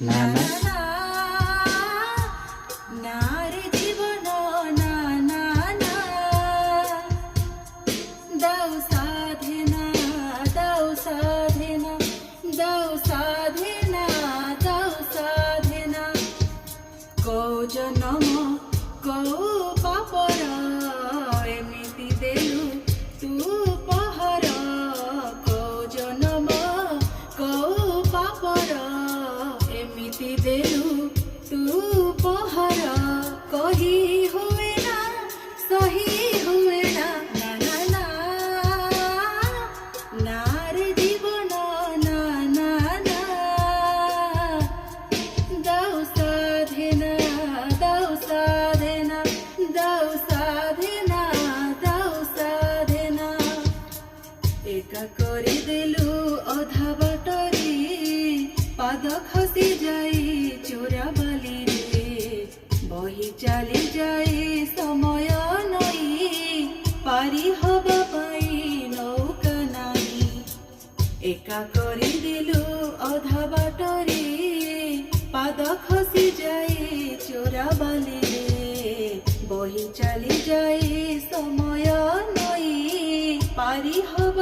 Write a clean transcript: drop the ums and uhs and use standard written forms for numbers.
না না নার জীবন না না না দাও সাধনা দাও সাধনা দাও সাধনা দাও সাধনা কৌ জনম কৌ পাপর এমিতি দেলু তু পহর কৌ জনম কৌ পাপর এমিতি দেলু তু পহর কহি হুয়ে না সহি হুয়ে না না না নার জীবন না না না দাও সাধনা দাও সাধনা দাও সাধনা দাও সাধনা একা করে দেলু অধা বাটরে পাদ খসি যাই চোরা বালিরে বহি চালি যাই সময় নই পারি হবা পাই নৌকা নাই একা করে দিলু অধা বাটরে পাদ খসি যাই চোরা বালিরে বহি চালি যাই সময় নই পারি হবা